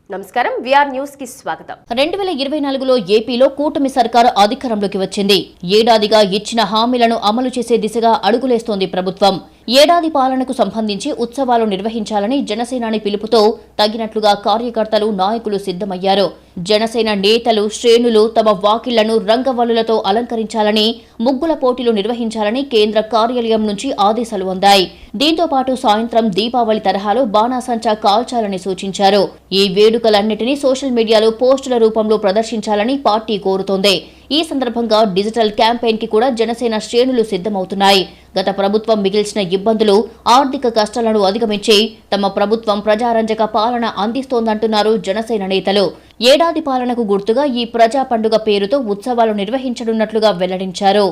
నమస్కారం VR news కి స్వాగతం. 2024లో ఏపీలో కూటమి సర్కారు అధికారంలోకి వచ్చింది. ఏడాదిగా ఇచ్చిన హామీలను అమలు చేసే దిశగా అడుగులేస్తోంది ప్రభుత్వం. ఏడాది పాలనకు సంబంధించి ఉత్సవాలు నిర్వహించాలని జనసేనాని పిలుపుతో తగినట్లుగా కార్యకర్తలు నాయకులు సిద్ధమయ్యారు. జనసేన నేతలు శ్రేణులు తమ వాకిళ్లను రంగవల్లులతో అలంకరించాలని, ముగ్గుల పోటీలు నిర్వహించాలని కేంద్ర కార్యాలయం నుంచి ఆదేశాలు అందాయి. దీంతో పాటు సాయంత్రం దీపావళి తరహాలో బాణాసంచా కాల్చాలని సూచించారు. ఈ వేడుకలన్నిటినీ సోషల్ మీడియాలో పోస్టుల రూపంలో ప్రదర్శించాలని పార్టీ కోరుతోంది. ఈ సందర్భంగా డిజిటల్ క్యాంపెయిన్ కి కూడా జనసేన శ్రేణులు సిద్ధమవుతున్నాయి. గత ప్రభుత్వం మిగిల్చిన ఇబ్బందులు, ఆర్థిక కష్టాలను అధిగమించి తమ ప్రభుత్వం ప్రజారంజక పాలన అందిస్తోందంటున్నారు జనసేన నేతలు. ఏడాది పాలనకు గుర్తుగా ఈ ప్రజా పండుగ పేరుతో ఉత్సవాలు నిర్వహించనున్నట్లుగా వెల్లడించారు.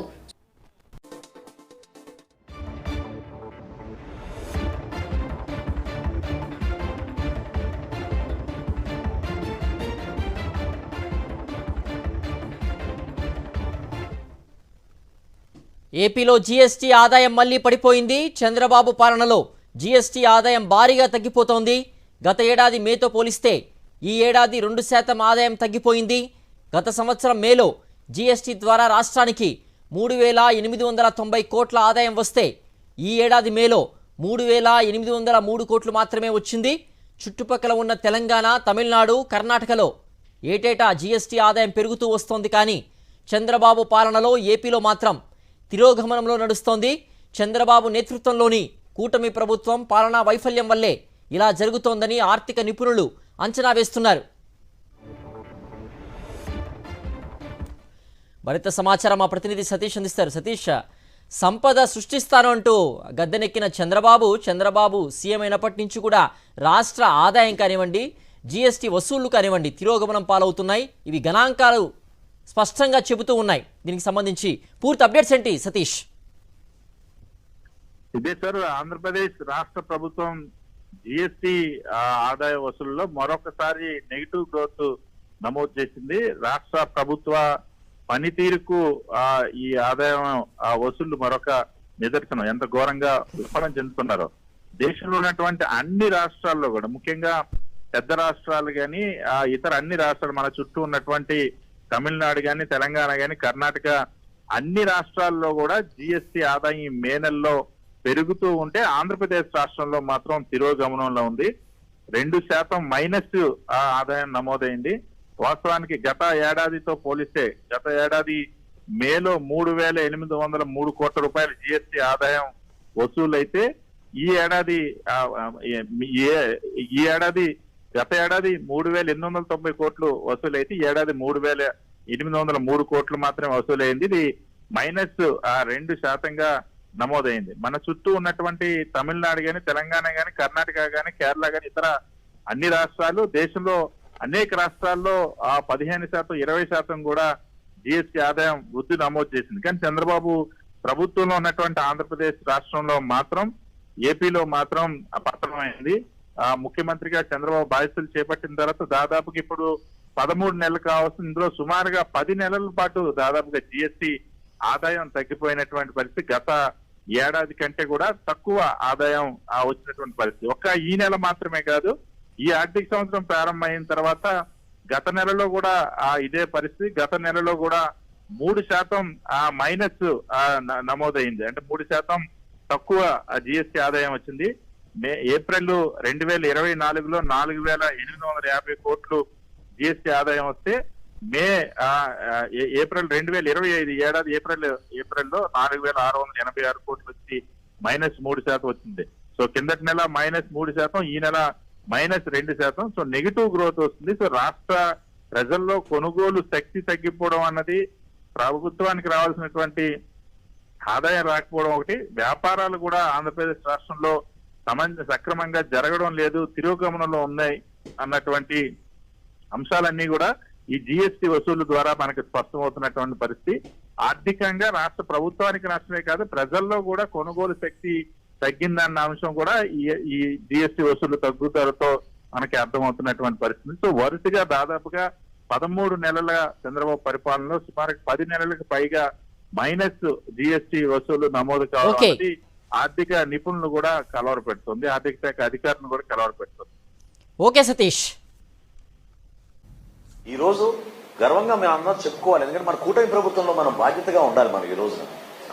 ఏపీలో జీఎస్టీ ఆదాయం మళ్లీ పడిపోయింది. చంద్రబాబు పాలనలో జీఎస్టీ ఆదాయం భారీగా తగ్గిపోతోంది. గత ఏడాది మేతో పోలిస్తే ఈ ఏడాది 2% ఆదాయం తగ్గిపోయింది. గత సంవత్సరం మేలో జీఎస్టీ ద్వారా రాష్ట్రానికి 3,890 కోట్ల ఆదాయం వస్తే ఈ ఏడాది మేలో 3,803 కోట్లు మాత్రమే వచ్చింది. చుట్టుపక్కల ఉన్న తెలంగాణ, తమిళనాడు, కర్ణాటకలో ఏటేటా జీఎస్టీ ఆదాయం పెరుగుతూ వస్తోంది. కానీ చంద్రబాబు పాలనలో ఏపీలో మాత్రం తిరోగమనంలో నడుస్తోంది. చంద్రబాబు నేతృత్వంలోని కూటమి ప్రభుత్వం పాలనా వైఫల్యం వల్లే ఇలా జరుగుతోందని ఆర్థిక నిపుణులు అంచనా వేస్తున్నారు. మరింత సమాచారం మా ప్రతినిధి సతీష్ అందిస్తారు. సతీష్, సంపద సృష్టిస్తాను అంటూ గద్దెనెక్కిన చంద్రబాబు సీఎం అయినప్పటి నుంచి కూడా రాష్ట్ర ఆదాయం కానివ్వండి, జీఎస్టీ వసూళ్లు కానివ్వండి తిరోగమనం పాలవుతున్నాయి. ఇవి గణాంకాలు స్పష్టంగా చెబుతూ ఉన్నాయి. దీనికి సంబంధించి పూర్తి అప్డేట్స్ ఏంటి సతీష్? ఇదే సార్, ఆంధ్రప్రదేశ్ రాష్ట్ర ప్రభుత్వం జిఎస్టి ఆదాయ వసూలులో మరొకసారి నెగిటివ్ గ్రోత్ నమోదు చేసింది. రాష్ట్ర ప్రభుత్వ పనితీరుకు ఈ ఆదాయం వసూళ్లు మరొక నిదర్శనం. ఎంత ఘోరంగా విఫలం చెందుతున్నారో దేశంలో ఉన్నటువంటి అన్ని రాష్ట్రాల్లో కూడా, ముఖ్యంగా పెద్ద రాష్ట్రాలు కానీ ఇతర అన్ని రాష్ట్రాలు, మన చుట్టూ ఉన్నటువంటి తమిళనాడు కానీ, తెలంగాణ కానీ, కర్ణాటక అన్ని రాష్ట్రాల్లో కూడా జిఎస్టి ఆదాయం మే నెలలో పెరుగుతూ ఉంటే ఆంధ్రప్రదేశ్ రాష్ట్రంలో మాత్రం తిరోగమనంలో ఉంది. 2% మైనస్ ఆదాయం నమోదైంది. వాస్తవానికి గత ఏడాదితో పోలిస్తే గత ఏడాది మేలో 3,803 కోట్ల రూపాయల జిఎస్టి ఆదాయం వసూలైతే ఈ ఏడాది గత ఏడాది 3,890 కోట్లు వసూలైతే ఈ ఏడాది 3,803 కోట్లు మాత్రమే వసూలైంది. ఇది మైనస్ 2% నమోదైంది. మన చుట్టూ ఉన్నటువంటి తమిళనాడు కానీ, తెలంగాణ కానీ, కర్ణాటక కానీ, కేరళ కానీ, ఇతర అన్ని రాష్ట్రాలు, దేశంలో అనేక రాష్ట్రాల్లో 15%, 20% కూడా జిఎస్టీ ఆదాయం వృద్ధి నమోదు చేసింది. కానీ చంద్రబాబు ప్రభుత్వంలో ఉన్నటువంటి ఆంధ్రప్రదేశ్ రాష్ట్రంలో మాత్రం, ఏపీలో మాత్రం పతనమైంది. ముఖ్యమంత్రిగా చంద్రబాబు బాధ్యతలు చేపట్టిన తర్వాత దాదాపుగా ఇప్పుడు 13 నెలలు కావాల్సింది. ఇందులో సుమారుగా 10 నెలల పాటు దాదాపుగా జిఎస్టీ ఆదాయం తగ్గిపోయినటువంటి పరిస్థితి. గత ఏడాది కంటే కూడా తక్కువ ఆదాయం వచ్చినటువంటి పరిస్థితి. ఒక్క ఈ నెల మాత్రమే కాదు, ఈ ఆర్థిక సంవత్సరం ప్రారంభమైన తర్వాత గత నెలలో కూడా ఇదే పరిస్థితి. గత నెలలో కూడా 3% మైనస్ నమోదైంది. అంటే 3% తక్కువ జిఎస్టీ ఆదాయం వచ్చింది. ఏప్రిల్ 2024లో 4,850 కోట్లు జిఎస్టీ ఆదాయం వస్తే ఏప్రిల్ 2025 ఏడాది ఏప్రిల్లో 4,686 కోట్లు వచ్చి -3% వచ్చింది. సో కిందటి నెల -3%, ఈ నెల -2%. సో నెగిటివ్ గ్రోత్ వస్తుంది. సో రాష్ట్ర ప్రజల్లో కొనుగోలు శక్తి తగ్గిపోవడం అన్నది, ప్రభుత్వానికి రావాల్సినటువంటి ఆదాయం రాకపోవడం ఒకటి, వ్యాపారాలు కూడా ఆంధ్రప్రదేశ్ రాష్ట్రంలో సక్రమంగా జరగడం లేదు, తిరోగమనంలో ఉన్నాయి అన్నటువంటి అంశాలన్నీ కూడా ఈ జిఎస్టి వసూలు ద్వారా మనకు స్పష్టమవుతున్నటువంటి పరిస్థితి. ఆర్థికంగా రాష్ట్ర ప్రభుత్వానికి నష్టమే కాదు, ప్రజల్లో కూడా కొనుగోలు శక్తి తగ్గిందన్న అంశం కూడా ఈ జిఎస్టి వసూలు తగ్గుదలతో మనకి అర్థమవుతున్నటువంటి పరిస్థితి. సో వరుసగా దాదాపుగా 13 నెలల చంద్రబాబు పరిపాలనలో సుమారు 10 నెలలకు పైగా మైనస్ జిఎస్టి వసూలు నమోదు కావడం ఆర్థిక నిపుణులు కూడా కలవరపెడుతుంది, ఆర్థిక శాఖ అధికారులను కూడా కలవరపెడుతుంది. ఓకే సతీష్. ఈరోజు గర్వంగా మేము అందరం చెప్పుకోవాలి. ఎందుకంటే మన కూటమి ప్రభుత్వంలో మనం బాధ్యతగా ఉండాలి. మనం ఈ రోజున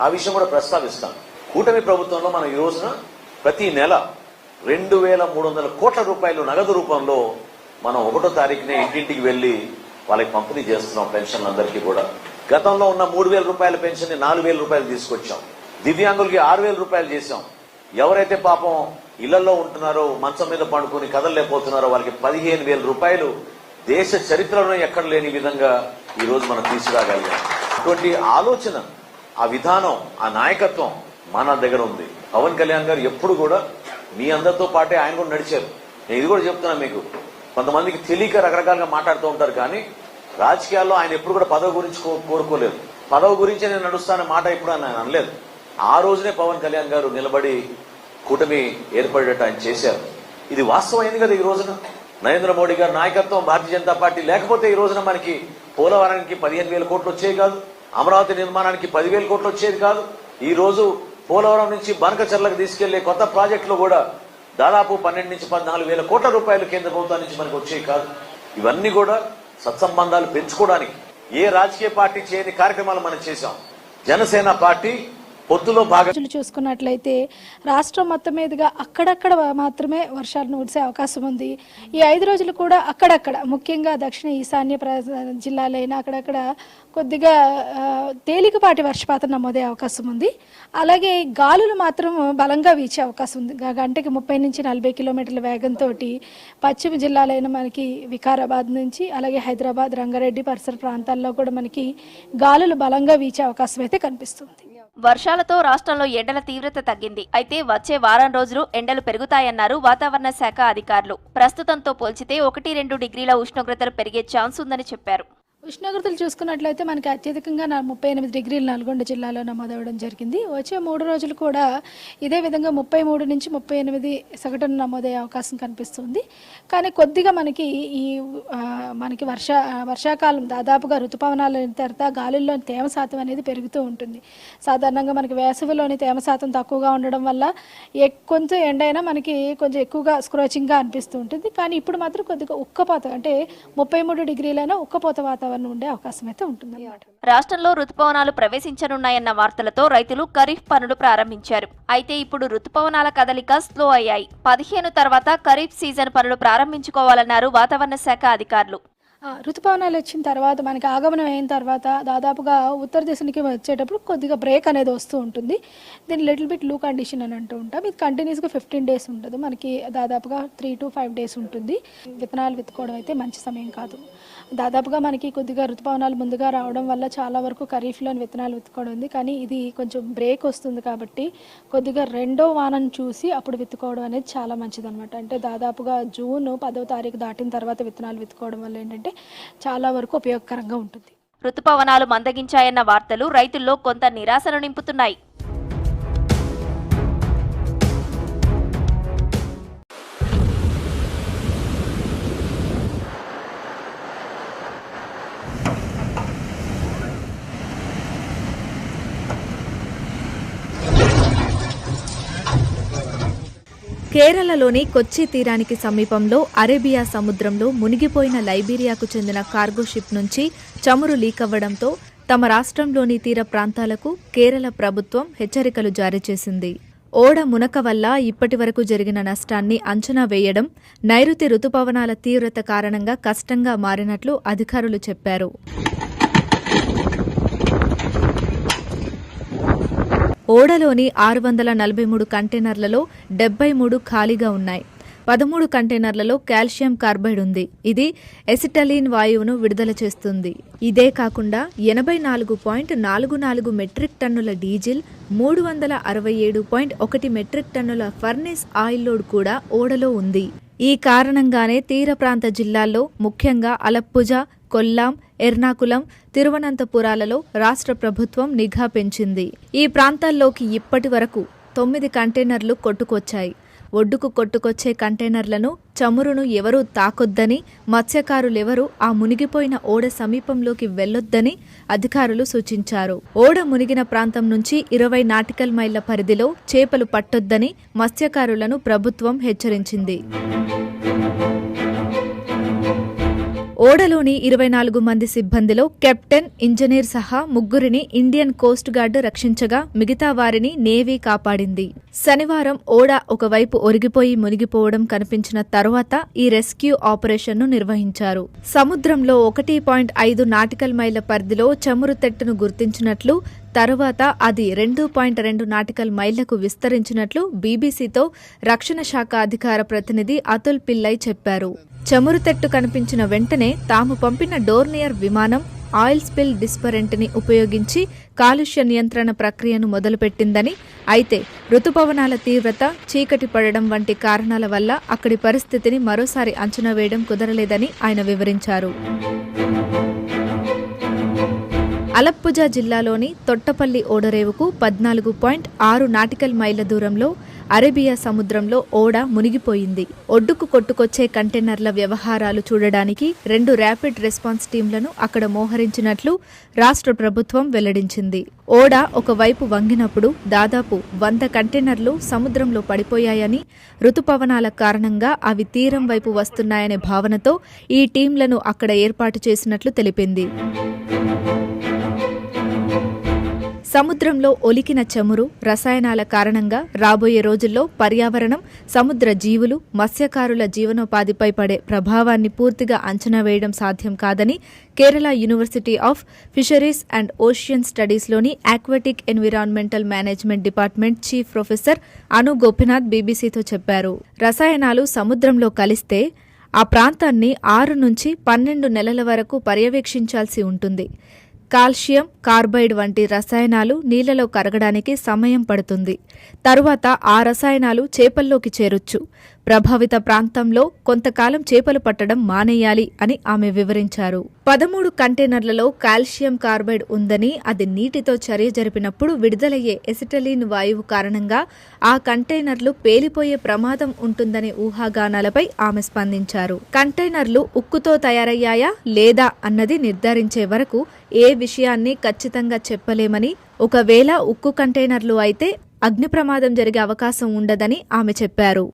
ఆ విషయం కూడా ప్రస్తావిస్తాం. కూటమి ప్రభుత్వంలో మనం ఈ రోజున ప్రతి నెల 2,300 కోట్ల రూపాయలు నగదు రూపంలో మనం 1వ తారీఖునే ఇంటింటికి వెళ్లి వాళ్ళకి పంపిణీ చేస్తున్నాం పెన్షన్లందరికీ కూడా. గతంలో ఉన్న 3,000 రూపాయల పెన్షన్ ని 4,000 రూపాయలు తీసుకొచ్చాం. దివ్యాంగులకి 6,000 రూపాయలు చేశాం. ఎవరైతే పాపం ఇళ్లలో ఉంటున్నారో, మంచం మీద పండుకొని కదలలేకపోతున్నారో వాళ్ళకి 15,000 రూపాయలు దేశ చరిత్రలో ఎక్కడ లేని విధంగా ఈ రోజు మనం తీసుకురాగలిగాం. అటువంటి ఆలోచన, ఆ విధానం, ఆ నాయకత్వం మన దగ్గర ఉంది. పవన్ కళ్యాణ్ గారు ఎప్పుడు కూడా మీ అందరితో పాటే ఆయన కూడా నడిచారు. నేను ఇది కూడా చెప్తున్నాను మీకు, కొంతమందికి తెలియక రకరకాలుగా మాట్లాడుతూ ఉంటారు, కానీ రాజకీయాల్లో ఆయన ఎప్పుడు కూడా పదవి గురించి కోరుకోలేదు. పదవి గురించి నేను నడుస్తానే మాట ఎప్పుడు ఆయన అనలేదు. ఆ రోజునే పవన్ కళ్యాణ్ గారు నిలబడి కూటమి ఏర్పడేటట్టు ఆయన చేశారు. ఇది వాస్తవమైంది కదా. ఈ రోజున నరేంద్ర మోడీ గారి నాయకత్వం, భారతీయ జనతా పార్టీ లేకపోతే ఈ రోజున మనకి పోలవరానికి 15,000 కోట్లు వచ్చేది కాదు, అమరావతి నిర్మాణానికి 10,000 కోట్లు వచ్చేది కాదు. ఈ రోజు పోలవరం నుంచి బనకచర్లకు తీసుకెళ్లే కొత్త ప్రాజెక్టులు కూడా దాదాపు 12 నుంచి 14,000 కోట్ల రూపాయలు కేంద్ర ప్రభుత్వం నుంచి మనకు వచ్చేవి కాదు. ఇవన్నీ కూడా సత్సంబంధాలు పెంచుకోవడానికి ఏ రాజకీయ పార్టీ చేయని కార్యక్రమాలు మనం చేశాం. జనసేన పార్టీ పొత్తులో భాగం చూసుకున్నట్లయితే రాష్ట్రం మొత్తం మీదుగా అక్కడక్కడ మాత్రమే వర్షాలు కురిసే అవకాశం ఉంది. ఈ 5 రోజులు కూడా అక్కడక్కడ, ముఖ్యంగా దక్షిణ ఈశాన్య జిల్లాలైన అక్కడక్కడ కొద్దిగా తేలికపాటి వర్షపాతం నమోదే అవకాశం ఉంది. అలాగే గాలులు మాత్రం బలంగా వీచే అవకాశం ఉంది. గంటకి 30 నుంచి 40 కిలోమీటర్ల వేగంతో పశ్చిమ జిల్లాలైన మనకి వికారాబాద్ నుంచి, అలాగే హైదరాబాద్, రంగారెడ్డి పరిసర ప్రాంతాల్లో కూడా మనకి గాలులు బలంగా వీచే అవకాశం అయితే కనిపిస్తుంది. వర్షాలతో రాష్ట్రంలో ఎండల తీవ్రత తగ్గింది. అయితే వచ్చే వారం రోజులు ఎండలు పెరుగుతాయన్నారు వాతావరణ శాఖ అధికారులు. ప్రస్తుతంతో పోల్చితే 1-2 డిగ్రీల ఉష్ణోగ్రతలు పెరిగే ఛాన్స్ ఉందని చెప్పారు. ఉష్ణోగ్రతలు చూసుకున్నట్లయితే మనకి అత్యధికంగా 38 డిగ్రీలు నల్గొండ జిల్లాలో నమోదవడం జరిగింది. వచ్చే 3 రోజులు కూడా ఇదే విధంగా 33 నుంచి 38 సగటున నమోదయ్యే అవకాశం కనిపిస్తుంది. కానీ కొద్దిగా మనకి మనకి వర్షాకాలం దాదాపుగా ఋతుపవనాల తర్వాత గాలుల్లో తేమ శాతం అనేది పెరుగుతూ ఉంటుంది. సాధారణంగా మనకి వేసవిలోని తేమ శాతం తక్కువగా ఉండడం వల్ల కొంచెం ఎండ అయినా మనకి కొంచెం ఎక్కువగా స్క్రోచింగ్గా అనిపిస్తూ ఉంటుంది. కానీ ఇప్పుడు మాత్రం కొద్దిగా ఉక్కపోత, అంటే 33 డిగ్రీలైనా ఉక్కపోత వాతావరణం ఉండే అవకాశం అయితే ఉంటుందన్నమాట. రాష్ట్రంలో రుతుపవనాలు ప్రవేశించనున్నాయన్న వార్తలతో రైతులు ఖరీఫ్ పనులు ప్రారంభించారు. అయితే ఇప్పుడు రుతుపవనాల కదలిక స్లో అయ్యాయి. 15 తర్వాత ఖరీఫ్ సీజన్ పనులు ప్రారంభించుకోవాలన్నారు వాతావరణ శాఖ అధికారులు. ఋతుపవనాలు వచ్చిన తర్వాత మనకి ఆగమనం అయిన తర్వాత దాదాపుగా ఉత్తర దిశకి వచ్చేటప్పుడు కొద్దిగా బ్రేక్ అనేది వస్తూ ఉంటుంది. దీన్ని లిటిల్ బిట్ లూ కండిషన్ అని అంటూ ఉంటాం. ఇది కంటిన్యూస్గా 15 డేస్ ఉంటుంది. మనకి దాదాపుగా 3 to 5 డేస్ ఉంటుంది. విత్తనాలు విత్తుకోవడం అయితే మంచి సమయం కాదు. దాదాపుగా మనకి కొద్దిగా ఋతుపవనాలు ముందుగా రావడం వల్ల చాలా వరకు ఖరీఫ్లోని విత్తనాలు విత్తుకోవడం ఉంది. కానీ ఇది కొంచెం బ్రేక్ వస్తుంది కాబట్టి కొద్దిగా రెండో వానను చూసి అప్పుడు విత్తుకోవడం అనేది చాలా మంచిదన్నమాట. అంటే దాదాపుగా జూన్ 10వ తారీఖు దాటిన తర్వాత విత్తనాలు విత్తుకోవడం వల్ల ఏంటంటే చాలా వరకు ఉపయోగకరంగా ఉంటుంది. ఋతుపవనాలు మందగించాయన్న వార్తలు రైతుల్లో కొంత నిరాశను నింపుతున్నాయి. కేరళలోని కొచ్చి తీరానికి సమీపంలో అరేబియా సముద్రంలో మునిగిపోయిన లైబీరియాకు చెందిన కార్గో షిప్ నుంచి చమురు లీక్ అవ్వడంతో తమ రాష్ట్రంలోని తీర ప్రాంతాలకు కేరళ ప్రభుత్వం హెచ్చరికలు జారీ చేసింది. ఓడ మునక వల్ల ఇప్పటివరకు జరిగిన నష్టాన్ని అంచనా వేయడం నైరుతి రుతుపవనాల తీవ్రత కారణంగా కష్టంగా మారినట్లు అధికారులు చెప్పారు. ఓడలోని 643 కంటైనర్లలో 73 ఖాళీగా ఉన్నాయి. 13 కంటైనర్లలో కాల్షియం కార్బైడ్ ఉంది. ఇది ఎసిటలీన్ వాయువును విడుదల చేస్తుంది. ఇదే కాకుండా 84.44 మెట్రిక్ టన్నుల డీజిల్, 367.1 మెట్రిక్ టన్నుల ఫర్నేస్ ఆయిల్ లోడ్ కూడా ఓడలో ఉంది. ఈ కారణంగానే తీర ప్రాంత జిల్లాల్లో ముఖ్యంగా అలప్పుజ, కొల్లాం, ఎర్నాకులం, తిరువనంతపురాలలో రాష్ట్ర ప్రభుత్వం నిఘా పెంచింది. ఈ ప్రాంతాల్లోకి ఇప్పటి వరకు 9 కంటైనర్లు కొట్టుకొచ్చాయి. ఒడ్డుకు కొట్టుకొచ్చే కంటైనర్లను, చమురును ఎవరూ తాకొద్దని, మత్స్యకారులెవరూ ఆ మునిగిపోయిన ఓడ సమీపంలోకి వెళ్లొద్దని అధికారులు సూచించారు. ఓడ మునిగిన ప్రాంతం నుంచి 20 నాటికల్ మైళ్ల పరిధిలో చేపలు పట్టొద్దని మత్స్యకారులను ప్రభుత్వం హెచ్చరించింది. ఓడలోని 24 మంది సిబ్బందిలో కెప్టెన్, ఇంజనీర్ సహా ముగ్గురిని ఇండియన్ కోస్ట్ గార్డ్ రక్షించగా మిగతా వారిని నేవీ కాపాడింది. శనివారం ఓడ ఒకవైపు ఒరిగిపోయి మునిగిపోవడం కనిపించిన తరువాత ఈ రెస్క్యూ ఆపరేషన్ను నిర్వహించారు. సముద్రంలో 1.5 నాటికల్ మైళ్ల పరిధిలో చమురు తెట్టును గుర్తించినట్లు, తరువాత అది 2.2 నాటికల్ మైళ్లకు విస్తరించినట్లు బీబీసీతో రక్షణ శాఖ అధికార ప్రతినిధి అతుల్ పిల్లై చెప్పారు. చమురు తెట్టు కనిపించిన వెంటనే తాము పంపిన డోర్నియర్ విమానం ఆయిల్ స్పిల్ డిస్పరెంట్ని ఉపయోగించి కాలుష్య నియంత్రణ ప్రక్రియను మొదలుపెట్టిందని, అయితే రుతుపవనాల తీవ్రత, చీకటి పడడం వంటి కారణాల వల్ల అక్కడి పరిస్థితిని మరోసారి అంచనా వేయడం కుదరలేదని ఆయన వివరించారు. అలప్పుజా జిల్లాలోని తొట్టపల్లి ఓడరేవుకు 14.6 నాటికల్ మైళ్ల దూరంలో అరేబియా సముద్రంలో ఓడ మునిగిపోయింది. ఒడ్డుకు కొట్టుకొచ్చే కంటైనర్ల వ్యవహారాలు చూడడానికి 2 ర్యాపిడ్ రెస్పాన్స్ టీంలను అక్కడ మోహరించినట్లు రాష్ట్ర ప్రభుత్వం వెల్లడించింది. ఓడ ఒకవైపు వంగినప్పుడు దాదాపు 100 కంటైనర్లు సముద్రంలో పడిపోయాయని, రుతుపవనాల కారణంగా అవి తీరం వైపు వస్తున్నాయనే భావనతో ఈ టీంలను అక్కడ ఏర్పాటు చేసినట్లు తెలిపింది. సముద్రంలో ఒలికిన చమురు, రసాయనాల కారణంగా రాబోయే రోజుల్లో పర్యావరణం, సముద్ర జీవులు, మత్స్యకారుల జీవనోపాధిపై పడే ప్రభావాన్ని పూర్తిగా అంచనా వేయడం సాధ్యం కాదని Kerala university of fisheries and ocean స్టడీస్లోని aquatic environmental management department chief professor Anu Gopinath బీబీసీతో చెప్పారు. రసాయనాలు సముద్రంలో కలిస్తే ఆ ప్రాంతాన్ని 6 నుంచి 12 నెలల వరకు పర్యవేక్షించాల్సి ఉంటుంది. కాల్షియం కార్బైడ్ వంటి రసాయనాలు నీళ్లలో కరగడానికి సమయం పడుతుంది. తరువాత ఆ రసాయనాలు చేపల్లోకి చేరొచ్చు. ప్రభావిత ప్రాంతంలో కొంతకాలం చేపలు పట్టడం మానేయాలి అని ఆమె వివరించారు. 13 కంటైనర్లలో కాల్షియం కార్బైడ్ ఉందని, అది నీటితో చర్య జరిపినప్పుడు విడుదలయ్యే ఎసిటలీన్ వాయువు కారణంగా ఆ కంటైనర్లు పేలిపోయే ప్రమాదం ఉంటుందనే ఊహాగానాలపై ఆమె స్పందించారు. కంటైనర్లు ఉక్కుతో తయారయ్యాయా లేదా అన్నది నిర్ధారించే వరకు ఏ విషయాన్ని ఖచ్చితంగా చెప్పలేమని, ఒకవేళ ఉక్కు కంటైనర్లు అయితే అగ్ని ప్రమాదం జరిగే అవకాశం ఉండదని ఆమె చెప్పారు.